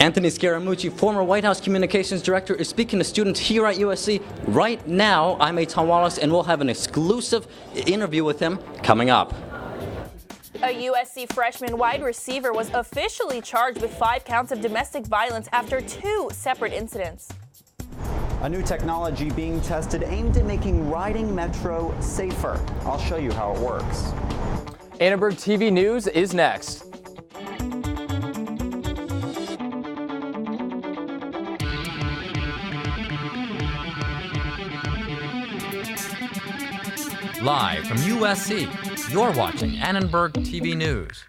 Anthony Scaramucci, former White House Communications Director, is speaking to students here at USC right now. I'm Eitan Wallace, and we'll have an exclusive interview with him coming up. A USC freshman wide receiver was officially charged with 5 counts of domestic violence after 2 separate incidents. A new technology being tested aimed at making riding Metro safer. I'll show you how it works. Annenberg TV News is next. Live from USC, you're watching Annenberg TV News.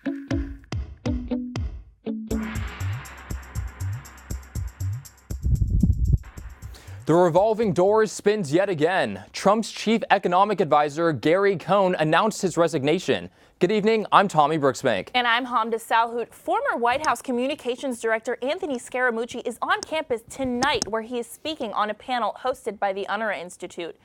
The revolving door spins yet again. Trump's chief economic advisor, Gary Cohn, announced his resignation. Good evening, I'm Tommy Brooksbank. And I'm Hamdah Salhud. Former White House Communications Director Anthony Scaramucci is on campus tonight, where he is speaking on a panel hosted by the Unruh Institute.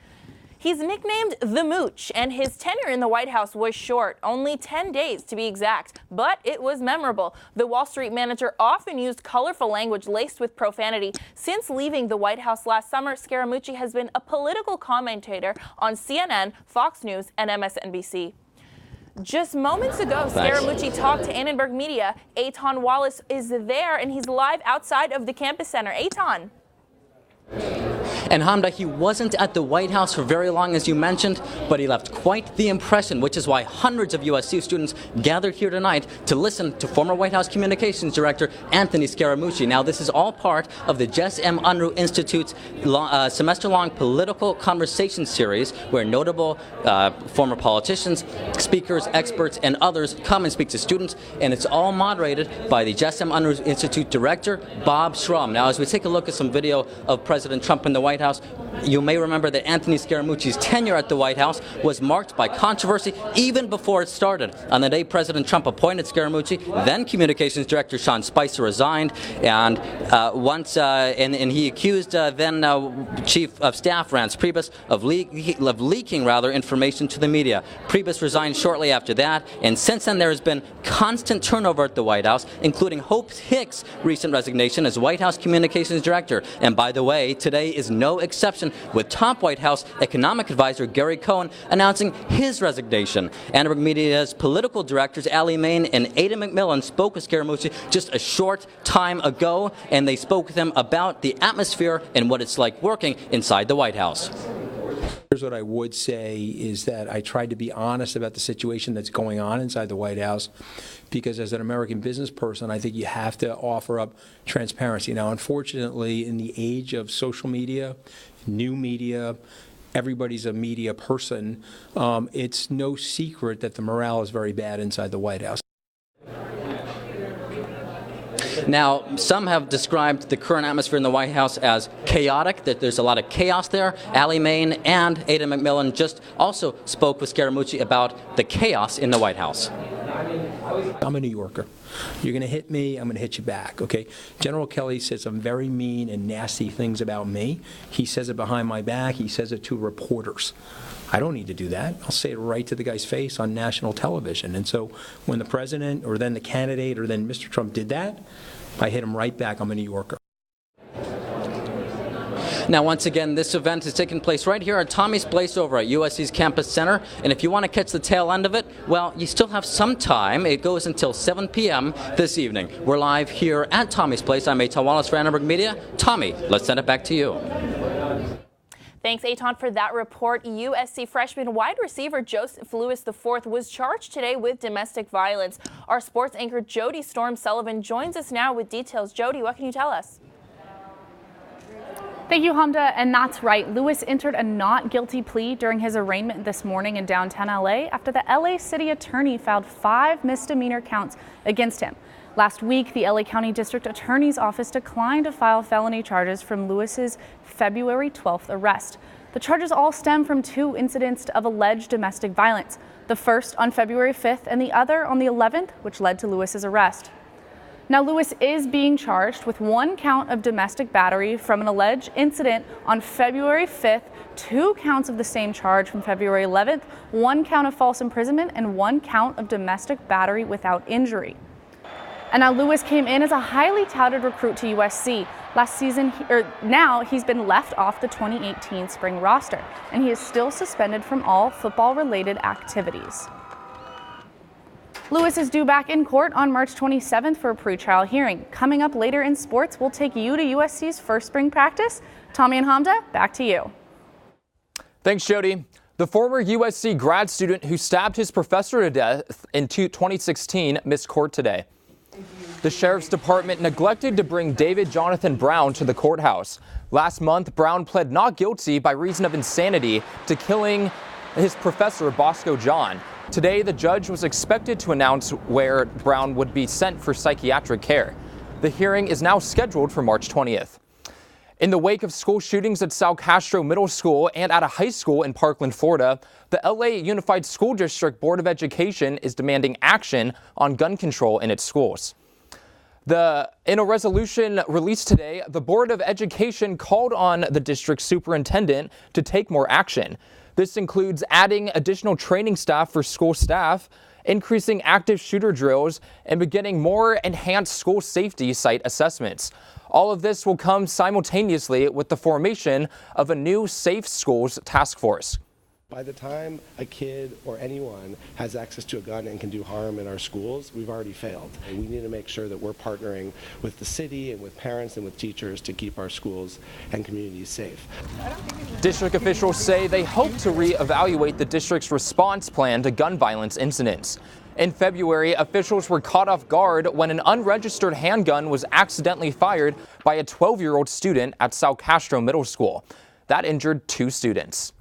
He's nicknamed the Mooch, and his tenure in the White House was short, only 10 days to be exact, but it was memorable. The Wall Street manager often used colorful language laced with profanity. Since leaving the White House last summer, Scaramucci has been a political commentator on CNN, Fox News, and MSNBC. Just moments ago, Scaramucci talked to Annenberg Media. Eitan Wallace is there, and he's live outside of the campus center. Eitan. And Hamdah, he wasn't at the White House for very long, as you mentioned, but he left quite the impression, which is why hundreds of USC students gathered here tonight to listen to former White House Communications Director Anthony Scaramucci. Now, this is all part of the Jess M. Unruh Institute's semester-long political conversation series, where notable former politicians, speakers, experts, and others come and speak to students, and it's all moderated by the Jess M. Unruh Institute Director, Bob Schramm. Now, as we take a look at some video of President Trump in the White House, you may remember that Anthony Scaramucci's tenure at the White House was marked by controversy even before it started. On the day President Trump appointed Scaramucci, then Communications Director Sean Spicer resigned, and and he accused then Chief of Staff Rance Priebus of leaking information to the media. Priebus resigned shortly after that, and since then there has been constant turnover at the White House, including Hope Hicks' recent resignation as White House Communications Director. And by the way, today is no exception, with top White House economic advisor Gary Cohn announcing his resignation. Annenberg Media's political directors Ali Main and Ada McMillan spoke with Scaramucci just a short time ago, and they spoke with him about the atmosphere and what it's like working inside the White House. Here's what I would say is that I tried to be honest about the situation that's going on inside the White House, because as an American business person, I think you have to offer up transparency. Now, unfortunately, in the age of social media, new media, everybody's a media person, it's no secret that the morale is very bad inside the White House. Now, some have described the current atmosphere in the White House as chaotic, that there's a lot of chaos there. Ali Main and Ada McMillan just also spoke with Scaramucci about the chaos in the White House. I'm a New Yorker. You're going to hit me, I'm going to hit you back, okay? General Kelly said some very mean and nasty things about me. He says it behind my back. He says it to reporters. I don't need to do that. I'll say it right to the guy's face on national television. And so when the president or then the candidate or then Mr. Trump did that, I hit him right back. I'm a New Yorker. Now, once again, this event is taking place right here at Tommy's Place over at USC's Campus Center. And if you want to catch the tail end of it, well, you still have some time. It goes until 7 p.m. this evening. We're live here at Tommy's Place. I'm Eitan Wallace for Annenberg Media. Tommy, let's send it back to you. Thanks, Eitan, for that report. USC freshman wide receiver Joseph Lewis IV was charged today with domestic violence. Our sports anchor Jody Storm Sullivan joins us now with details. Jody, what can you tell us? Thank you, Hamdah. And that's right. Lewis entered a not guilty plea during his arraignment this morning in downtown LA after the LA City Attorney filed 5 misdemeanor counts against him. Last week, the LA County District Attorney's Office declined to file felony charges from Lewis's February 12th arrest. The charges all stem from 2 incidents of alleged domestic violence, the first on February 5th and the other on the 11th, which led to Lewis's arrest. Now, Lewis is being charged with 1 count of domestic battery from an alleged incident on February 5th, 2 counts of the same charge from February 11th, 1 count of false imprisonment, and 1 count of domestic battery without injury. And now Lewis came in as a highly touted recruit to USC. Last season, now he's been left off the 2018 spring roster, and he is still suspended from all football-related activities. Lewis is due back in court on March 27th for a pretrial hearing. Coming up later in sports, we'll take you to USC's first spring practice. Tommy and Hamdah, back to you. Thanks, Jody. The former USC grad student who stabbed his professor to death in 2016 missed court today. The sheriff's department neglected to bring David Jonathan Brown to the courthouse. Last month, Brown pled not guilty by reason of insanity to killing his professor, Bosco John. Today, the judge was expected to announce where Brown would be sent for psychiatric care. The hearing is now scheduled for March 20th. In the wake of school shootings at Sal Castro Middle School and at a high school in Parkland, Florida, the LA Unified School District Board of Education is demanding action on gun control in its schools. In a resolution released today, the Board of Education called on the district superintendent to take more action. This includes adding additional training staff for school staff, increasing active shooter drills, and beginning more enhanced school safety site assessments. All of this will come simultaneously with the formation of a new Safe Schools task force. By the time a kid or anyone has access to a gun and can do harm in our schools, we've already failed. And we need to make sure that we're partnering with the city and with parents and with teachers to keep our schools and communities safe. District officials say they hope to reevaluate the district's response plan to gun violence incidents. In February, officials were caught off guard when an unregistered handgun was accidentally fired by a 12-year-old student at Sal Castro Middle School. That injured 2 students.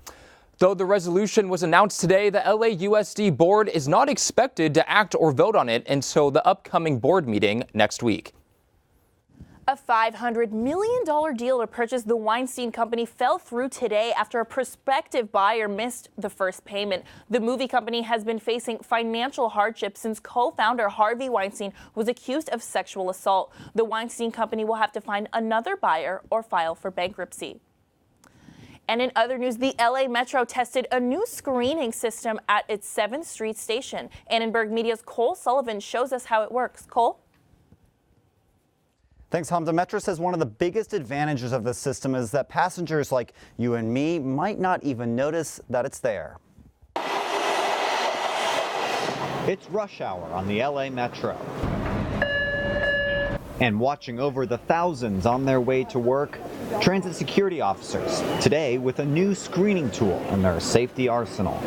Though the resolution was announced today, the LAUSD board is not expected to act or vote on it until the upcoming board meeting next week. A $500 million deal to purchase the Weinstein Company fell through today after a prospective buyer missed the first payment. The movie company has been facing financial hardship since co-founder Harvey Weinstein was accused of sexual assault. The Weinstein Company will have to find another buyer or file for bankruptcy. And in other news, the LA Metro tested a new screening system at its 7th Street station. Annenberg Media's Cole Sullivan shows us how it works. Cole? Thanks, Hamdah. Metro says one of the biggest advantages of this system is that passengers like you and me might not even notice that it's there. It's rush hour on the LA Metro. And watching over the thousands on their way to work, transit security officers, today with a new screening tool in their safety arsenal.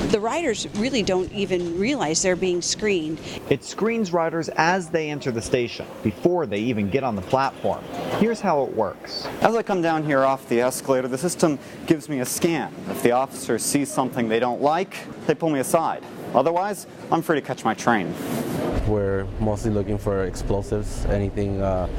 The riders really don't even realize they're being screened. It screens riders as they enter the station, before they even get on the platform. Here's how it works. As I come down here off the escalator, the system gives me a scan. If the officer sees something they don't like, they pull me aside. Otherwise, I'm free to catch my train. We're mostly looking for explosives, anything out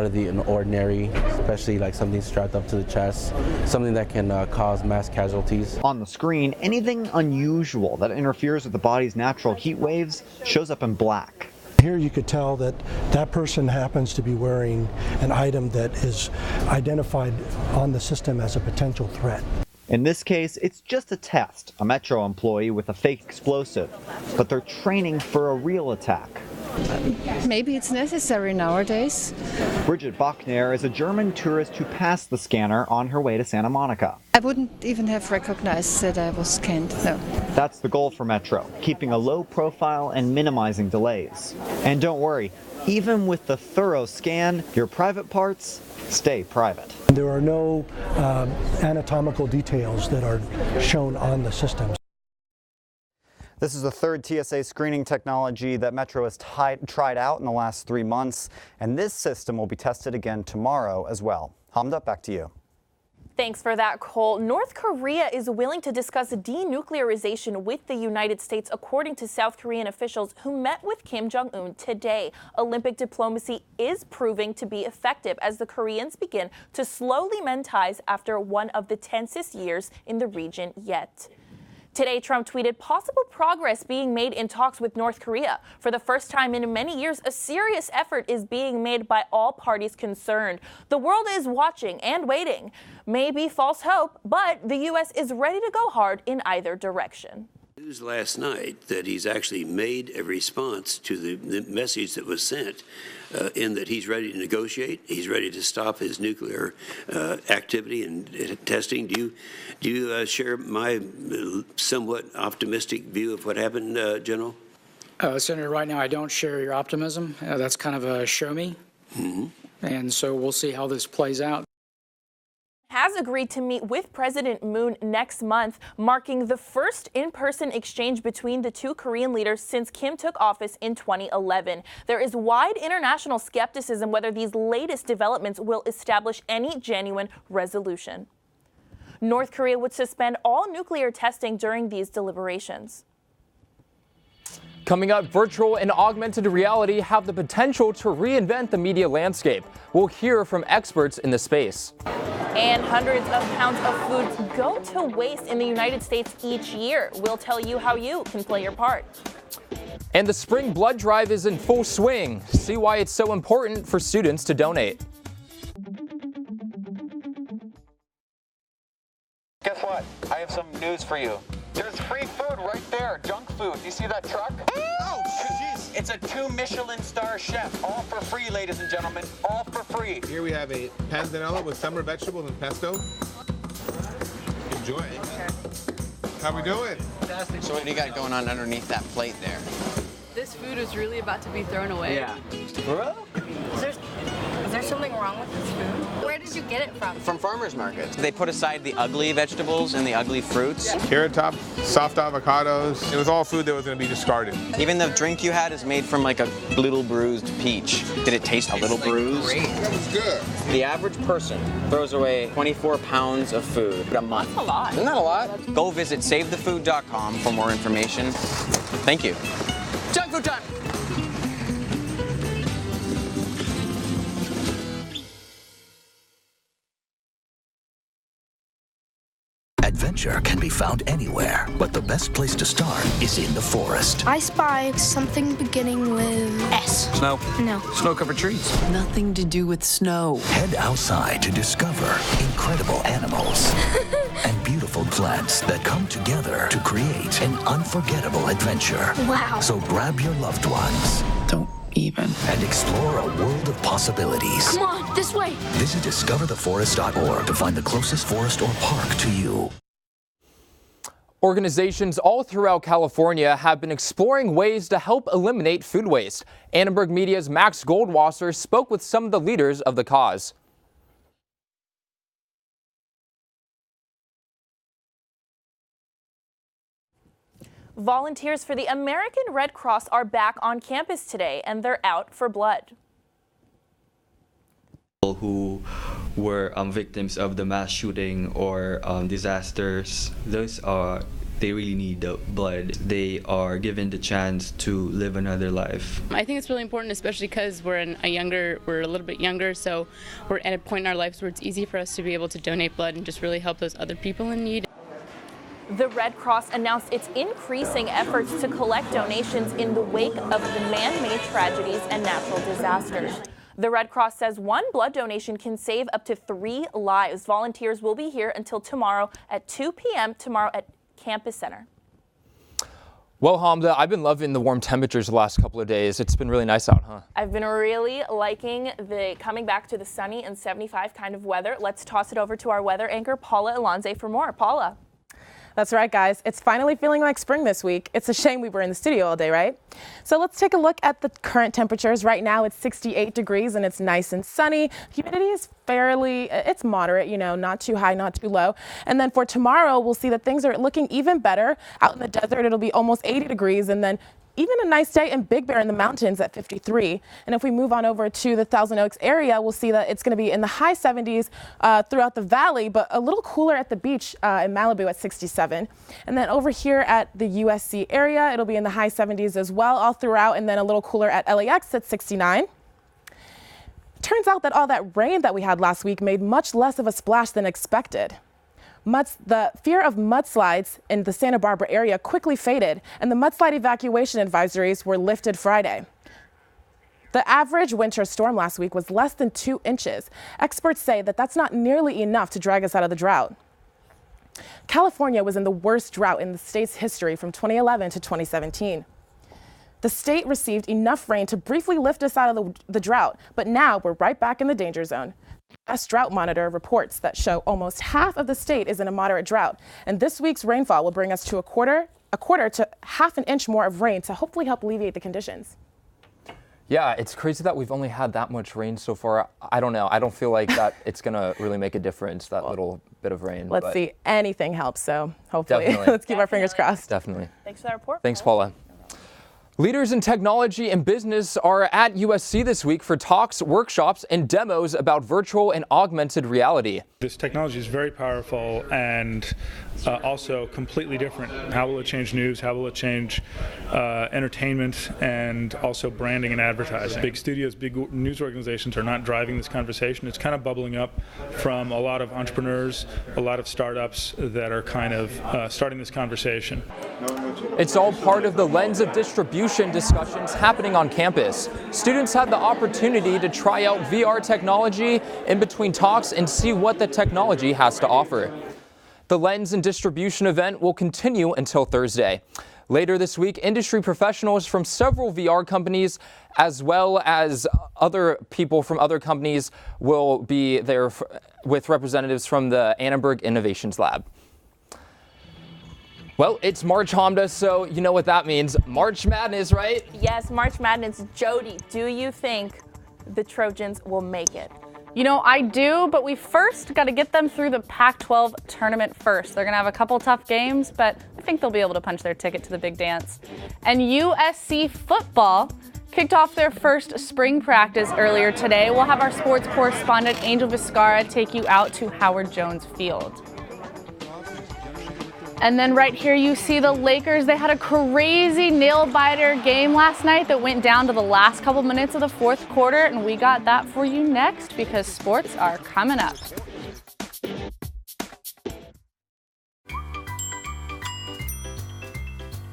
of the ordinary, especially like something strapped up to the chest, something that can cause mass casualties. On the screen, anything unusual that interferes with the body's natural heat waves shows up in black. Here you could tell that that person happens to be wearing an item that is identified on the system as a potential threat. In this case, it's just a test, a Metro employee with a fake explosive, but they're training for a real attack. Maybe it's necessary nowadays. Bridget Bachner is a German tourist who passed the scanner on her way to Santa Monica. I wouldn't even have recognized that I was scanned, no. That's the goal for Metro, keeping a low profile and minimizing delays. And don't worry, even with the thorough scan, your private parts stay private. There are no anatomical details that are shown on the system. This is the third TSA screening technology that Metro has tried out in the last 3 months, and this system will be tested again tomorrow as well. Hamdah, back to you. Thanks for that, Cole. North Korea is willing to discuss denuclearization with the United States, according to South Korean officials who met with Kim Jong-un today. Olympic diplomacy is proving to be effective as the Koreans begin to slowly mend ties after one of the tensest years in the region yet. Today, Trump tweeted possible progress being made in talks with North Korea. For the first time in many years, a serious effort is being made by all parties concerned. The world is watching and waiting. Maybe false hope, but the U.S. is ready to go hard in either direction. News last night that he's actually made a response to the message that was sent in that he's ready to negotiate. He's ready to stop his nuclear activity and testing. Do you share my somewhat optimistic view of what happened, General? Senator, right now I don't share your optimism. That's kind of a show me. Mm-hmm. And so we'll see how this plays out. Has agreed to meet with President Moon next month, marking the first in-person exchange between the two Korean leaders since Kim took office in 2011. There is wide international skepticism whether these latest developments will establish any genuine resolution. North Korea would suspend all nuclear testing during these deliberations. Coming up, virtual and augmented reality have the potential to reinvent the media landscape. We'll hear from experts in the space. And hundreds of pounds of food go to waste in the United States each year. We'll tell you how you can play your part. And the spring blood drive is in full swing. See why it's so important for students to donate. Guess what? I have some news for you. There's free food right there, junk food. Do you see that truck? Oh, jeez. It's a 2 Michelin star chef, all for free, ladies and gentlemen, all for free. Here we have a panzanella with summer vegetables and pesto. Enjoy. How we doing? Fantastic. So what do you got going on underneath that plate there? This food is really about to be thrown away. Yeah. Is there something wrong with this food? Where did you get it from? From farmers markets. They put aside the ugly vegetables and the ugly fruits. Carrot top, soft avocados. It was all food that was going to be discarded. Even the drink you had is made from like a little bruised peach. Did it taste a little bruised? Great. That was good. The average person throws away 24 pounds of food a month. That's a lot. Isn't that a lot? Go visit savethefood.com for more information. Thank you. Junk food time! Adventure can be found anywhere, but the best place to start is in the forest. I spy something beginning with S. Snow? No. Snow-covered trees. Nothing to do with snow. Head outside to discover incredible animals and beautiful plants that come together to create an unforgettable adventure. Wow. So grab your loved ones. Don't even. And explore a world of possibilities. Come on, this way. Visit discovertheforest.org to find the closest forest or park to you. Organizations all throughout California have been exploring ways to help eliminate food waste. Annenberg Media's Max Goldwasser spoke with some of the leaders of the cause. Volunteers for the American Red Cross are back on campus today, and they're out for blood. Who were victims of the mass shooting or disasters, they really need the blood. They are given the chance to live another life. I think it's really important, especially because we're a little bit younger, so we're at a point in our lives where it's easy for us to be able to donate blood and just really help those other people in need. The Red Cross announced it's increasing efforts to collect donations in the wake of the man-made tragedies and natural disasters. The Red Cross says one blood donation can save up to 3 lives. Volunteers will be here until tomorrow at 2 p.m. tomorrow at Campus Center. Well, Hamdah, I've been loving the warm temperatures the last couple of days. It's been really nice out, huh? I've been really liking the coming back to the sunny and 75 kind of weather. Let's toss it over to our weather anchor, Paula Alonze, for more. Paula. That's right, guys. It's finally feeling like spring this week. It's a shame we were in the studio all day, right? So let's take a look at the current temperatures. Right now it's 68 degrees and it's nice and sunny. Humidity is it's moderate, not too high, not too low. And then for tomorrow, we'll see that things are looking even better. Out in the desert, it'll be almost 80 degrees, and then even a nice day in Big Bear in the mountains at 53. And if we move on over to the Thousand Oaks area, we'll see that it's going to be in the high 70s throughout the valley, but a little cooler at the beach in Malibu at 67. And then over here at the USC area, it'll be in the high 70s as well all throughout, and then a little cooler at LAX at 69. Turns out that all that rain that we had last week made much less of a splash than expected. The fear of mudslides in the Santa Barbara area quickly faded, and the mudslide evacuation advisories were lifted Friday. The average winter storm last week was less than 2 inches. Experts say that that's not nearly enough to drag us out of the drought. California was in the worst drought in the state's history from 2011 to 2017. The state received enough rain to briefly lift us out of the drought, but now we're right back in the danger zone. U.S. Drought Monitor reports that show almost half of the state is in a moderate drought, and this week's rainfall will bring us to a quarter to half an inch more of rain to hopefully help alleviate the conditions. Yeah, it's crazy that we've only had that much rain so far. I don't know. I don't feel like that it's going to really make a difference, that little bit of rain. Let's see. Anything helps, so hopefully. Definitely. Let's keep our fingers crossed. Definitely. Thanks for that report. Thanks, Paula. Leaders in technology and business are at USC this week for talks, workshops, and demos about virtual and augmented reality. This technology is very powerful and also completely different. How will it change news? How will it change entertainment and also branding and advertising? Big studios, big news organizations are not driving this conversation. It's kind of bubbling up from a lot of entrepreneurs, a lot of startups that are kind of starting this conversation. It's all part of the lens of distribution discussions happening on campus. Students had the opportunity to try out VR technology in between talks and see what the technology has to offer. The Lens and Distribution event will continue until Thursday. Later this week, industry professionals from several VR companies, as well as other people from other companies, will be there with representatives from the Annenberg Innovations Lab. Well, it's March, Hamdah, so you know what that means. March Madness, right? Yes, March Madness. Jody, do you think the Trojans will make it? You know, I do, but we first got to get them through the Pac-12 tournament first. They're going to have a couple tough games, but I think they'll be able to punch their ticket to the big dance. And USC football kicked off their first spring practice earlier today. We'll have our sports correspondent Angel Vizcarra take you out to Howard Jones Field. And then right here you see the Lakers. They had a crazy nail-biter game last night that went down to the last couple minutes of the fourth quarter, and we got that for you next because sports are coming up.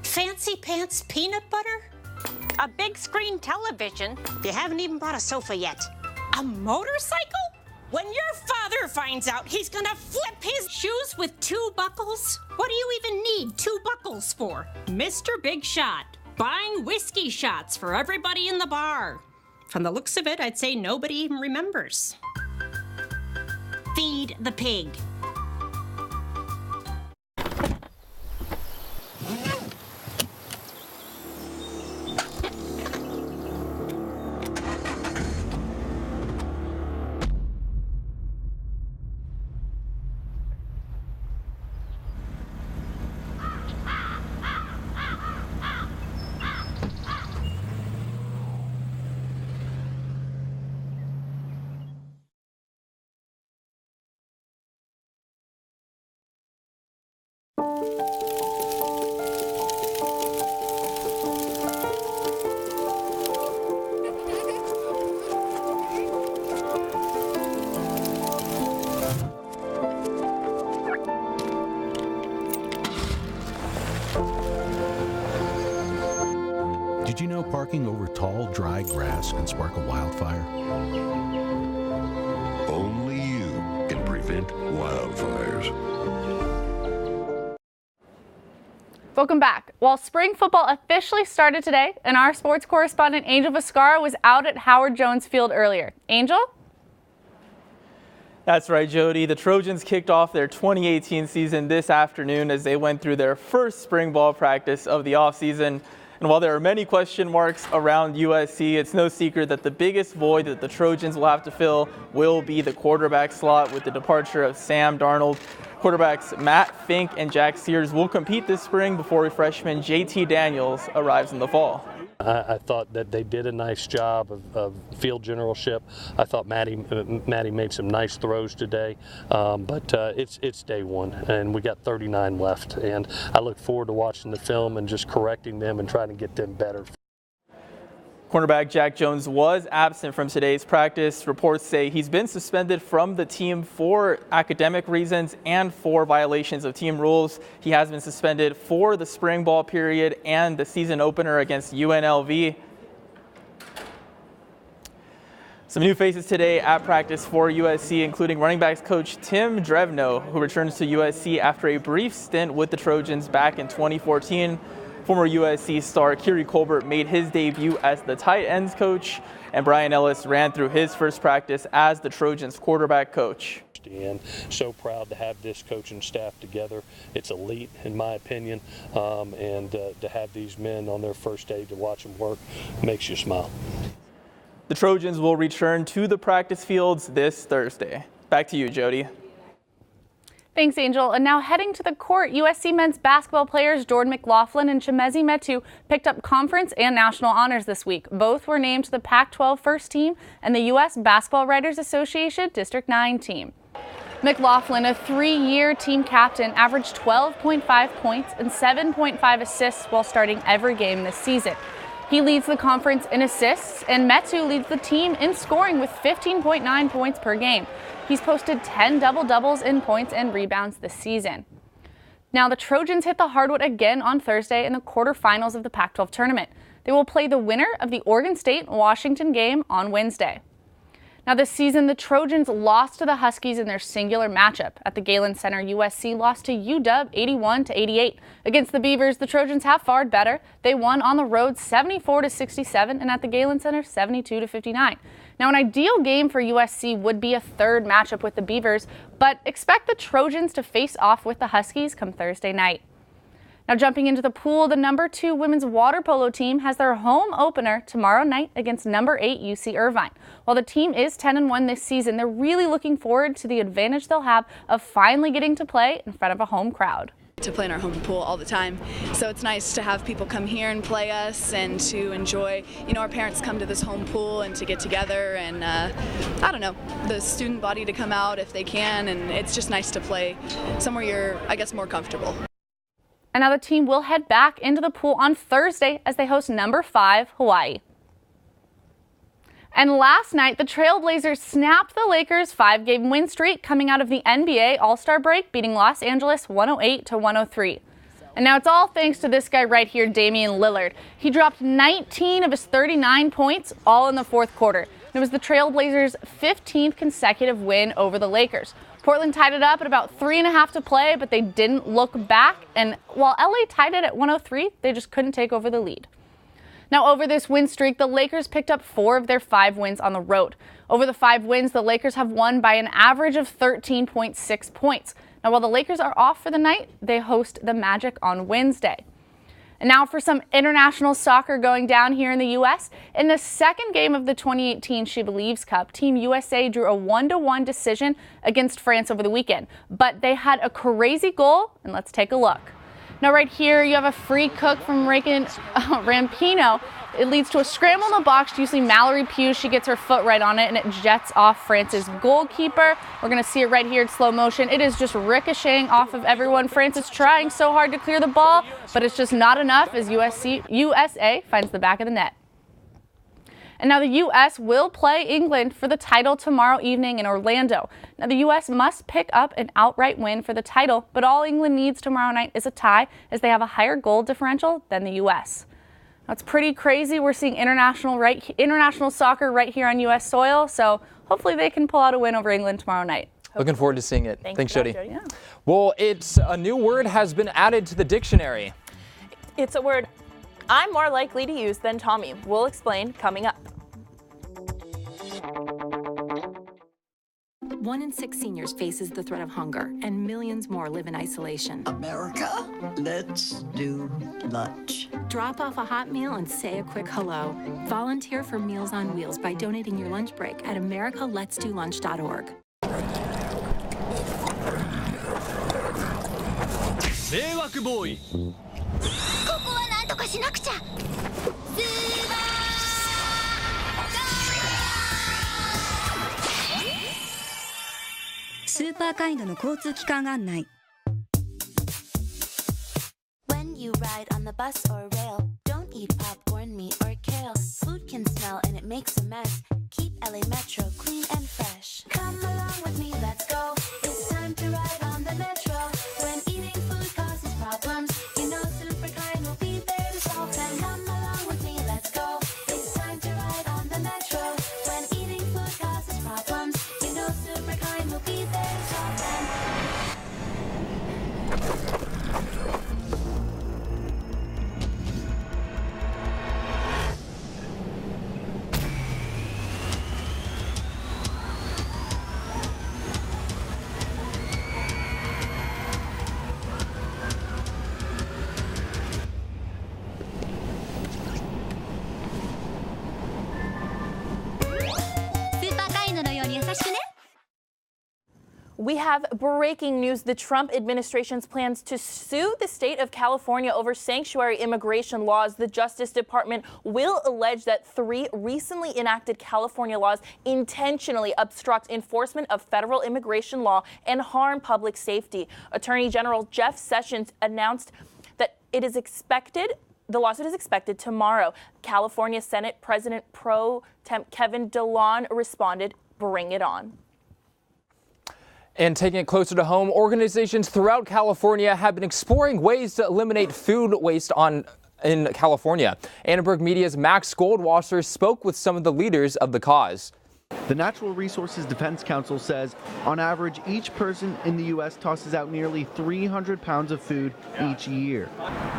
Fancy pants peanut butter? A big screen television? You haven't even bought a sofa yet. A motorcycle? When your father finds out, he's gonna flip his shoes with 2 buckles? What do you even need 2 buckles for? Mr. Big Shot, buying whiskey shots for everybody in the bar. From the looks of it, I'd say nobody even remembers. Feed the pig. Did you know parking over tall, dry grass can spark a wildfire? Only you can prevent wildfires. Welcome back. Well, spring football officially started today, and our sports correspondent Angel Vizcarra was out at Howard Jones Field earlier. Angel? That's right, Jody. The Trojans kicked off their 2018 season this afternoon as they went through their first spring ball practice of the offseason. And while there are many question marks around USC, it's no secret that the biggest void that the Trojans will have to fill will be the quarterback slot with the departure of Sam Darnold. Quarterbacks Matt Fink and Jack Sears will compete this spring before freshman JT Daniels arrives in the fall. I thought that they did a nice job of field generalship. I thought Maddie made some nice throws today, but it's day one, and we got 39 left, and I look forward to watching the film and just correcting them and trying to get them better. Cornerback Jack Jones was absent from today's practice. Reports say he's been suspended from the team for academic reasons and for violations of team rules. He has been suspended for the spring ball period and the season opener against UNLV. Some new faces today at practice for USC, including running backs coach Tim Drevno, who returns to USC after a brief stint with the Trojans back in 2014. Former USC star Kiri Colbert made his debut as the tight ends coach, and Brian Ellis ran through his first practice as the Trojans quarterback coach. And so proud to have this coaching staff together. It's elite, in my opinion, and to have these men on their first day to watch them work makes you smile. The Trojans will return to the practice fields this Thursday. Back to you, Jody. Thanks, Angel. And now heading to the court, USC men's basketball players Jordan McLaughlin and Chimezi Metu picked up conference and national honors this week. Both were named to the Pac-12 first team and the U.S. Basketball Writers Association District 9 team. McLaughlin, a 3-year team captain, averaged 12.5 points and 7.5 assists while starting every game this season. He leads the conference in assists, and Metu leads the team in scoring with 15.9 points per game. He's posted 10 double-doubles in points and rebounds this season. Now, the Trojans hit the hardwood again on Thursday in the quarterfinals of the Pac-12 tournament. They will play the winner of the Oregon State-Washington game on Wednesday. Now, this season, the Trojans lost to the Huskies in their singular matchup. At the Galen Center, USC lost to UW 81-88. Against the Beavers, the Trojans have fared better. They won on the road 74-67 and at the Galen Center 72-59. Now, an ideal game for USC would be a third matchup with the Beavers, but expect the Trojans to face off with the Huskies come Thursday night. Now, jumping into the pool, the number 2 women's water polo team has their home opener tomorrow night against number 8 UC Irvine. While the team is 10-1 this season, they're really looking forward to the advantage they'll have of finally getting to play in front of a home crowd. To play in our home pool all the time, so it's nice to have people come here and play us and to enjoy, our parents come to this home pool and to get together and the student body to come out if they can, and it's just nice to play somewhere you're, I guess, more comfortable. And now the team will head back into the pool on Thursday as they host number 5 Hawaii. And last night, the Trailblazers snapped the Lakers' 5-game win streak coming out of the NBA All-Star break, beating Los Angeles 108-103. And now it's all thanks to this guy right here, Damian Lillard. He dropped 19 of his 39 points, all in the fourth quarter. It was the Trailblazers' 15th consecutive win over the Lakers. Portland tied it up at about 3.5 to play, but they didn't look back. And while LA tied it at 103, they just couldn't take over the lead. Now, over this win streak, the Lakers picked up 4 of their 5 wins on the road. Over the 5 wins, the Lakers have won by an average of 13.6 points. Now, while the Lakers are off for the night, they host the Magic on Wednesday. And now for some international soccer going down here in the U.S. In the second game of the 2018 She Believes Cup, Team USA drew a 1-1 decision against France over the weekend. But they had a crazy goal, and let's take a look. Now right here, you have a free cook from Rampino. It leads to a scramble in the box. Usually Mallory Pugh, she gets her foot right on it, and it jets off France's goalkeeper. We're going to see it right here in slow motion. It is just ricocheting off of everyone. France is trying so hard to clear the ball, but it's just not enough as USA finds the back of the net. And now the U.S. will play England for the title tomorrow evening in Orlando. Now the U.S. must pick up an outright win for the title, but all England needs tomorrow night is a tie as they have a higher goal differential than the U.S. That's pretty crazy. We're seeing international soccer right here on U.S. soil, so hopefully they can pull out a win over England tomorrow night. Looking forward to seeing it. Thanks, Jody. Yeah. Well, it's a new word has been added to the dictionary. It's a word I'm more likely to use than Tommy. We'll explain coming up. 1 in 6 seniors faces the threat of hunger, and millions more live in isolation. America, let's do lunch. Drop off a hot meal and say a quick hello. Volunteer for Meals on Wheels by donating your lunch break at americaletsdolunch.org. 迷惑ボーイ。ここはなんとかしなくちゃ。スーパーカインドの交通機関案内。When you ride on the bus or rail, don't eat popcorn, meat, or kale. Food can smell and it makes a mess. Keep LA Metro clean and fresh. Come along with me, let's go. It's time to ride on the Metro. When eating food causes problems, you know Super Kind will be there to solve them. Come along with me, let's go. It's time to ride on the Metro. When eating food We have breaking news. The Trump administration's plans to sue the state of California over sanctuary immigration laws. The Justice Department will allege that 3 recently enacted California laws intentionally obstruct enforcement of federal immigration law and harm public safety. Attorney General Jeff Sessions announced that the lawsuit is expected tomorrow. California Senate President Pro Tem Kevin DeLon responded, "Bring it on." And taking it closer to home, organizations throughout California have been exploring ways to eliminate food waste in California. Annenberg Media's Max Goldwasser spoke with some of the leaders of the cause. The Natural Resources Defense Council says, on average, each person in the U.S. tosses out nearly 300 pounds of food each year.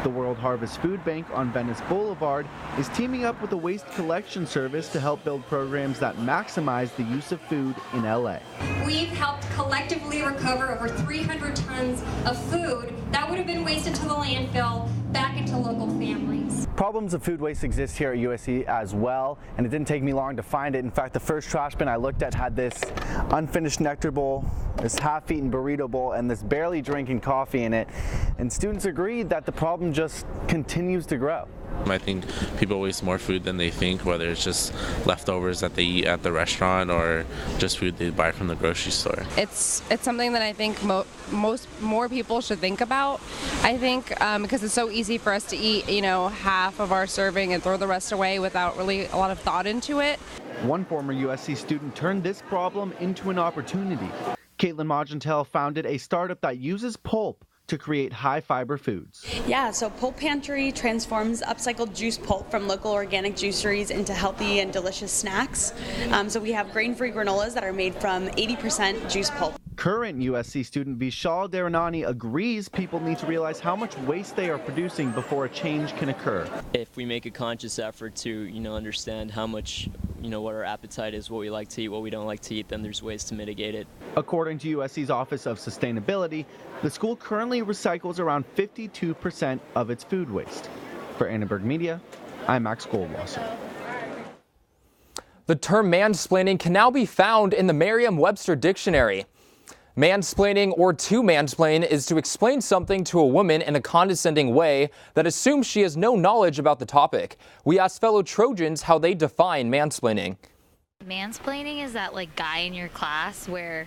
The World Harvest Food Bank on Venice Boulevard is teaming up with a waste collection service to help build programs that maximize the use of food in L.A. We've helped collectively recover over 300 tons of food that would have been wasted to the landfill back into local families. Problems of food waste exist here at USC as well, and it didn't take me long to find it. In fact, the first trash bin I looked at had this unfinished nectar bowl, this half-eaten burrito bowl, and this barely drinking coffee in it. And students agreed that the problem just continues to grow. I think people waste more food than they think, whether it's just leftovers that they eat at the restaurant or just food they buy from the grocery store. It's something that I think more people should think about. I think because it's so easy for us to eat, half of our serving and throw the rest away without really a lot of thought into it. One former USC student turned this problem into an opportunity. Caitlin Magentel founded a startup that uses pulp to create high-fiber foods. Yeah, so Pulp Pantry transforms upcycled juice pulp from local organic juiceries into healthy and delicious snacks. So we have grain-free granolas that are made from 80% juice pulp. Current USC student Vishal Deranani agrees people need to realize how much waste they are producing before a change can occur. If we make a conscious effort to, understand how much, what our appetite is, what we like to eat, what we don't like to eat, then there's ways to mitigate it. According to USC's Office of Sustainability, the school currently recycles around 52% of its food waste. For Annenberg Media, I'm Max Goldwasser. The term mansplaining can now be found in the Merriam-Webster dictionary. Mansplaining or to mansplain is to explain something to a woman in a condescending way that assumes she has no knowledge about the topic. We asked fellow Trojans how they define mansplaining. Mansplaining is that guy in your class where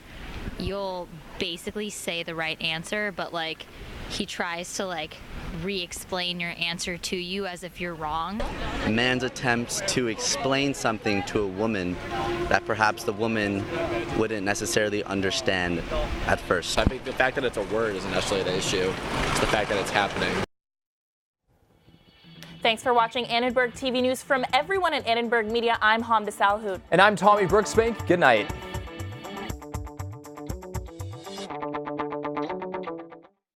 you'll basically say the right answer, but he tries to re-explain your answer to you as if you're wrong. A man's attempts to explain something to a woman that perhaps the woman wouldn't necessarily understand at first. I think the fact that it's a word isn't necessarily the issue. It's the fact that it's happening. Thanks for watching Annenberg TV News. From everyone at Annenberg Media, I'm Hamdah Salhud. And I'm Tommy Brooksbank. Good night.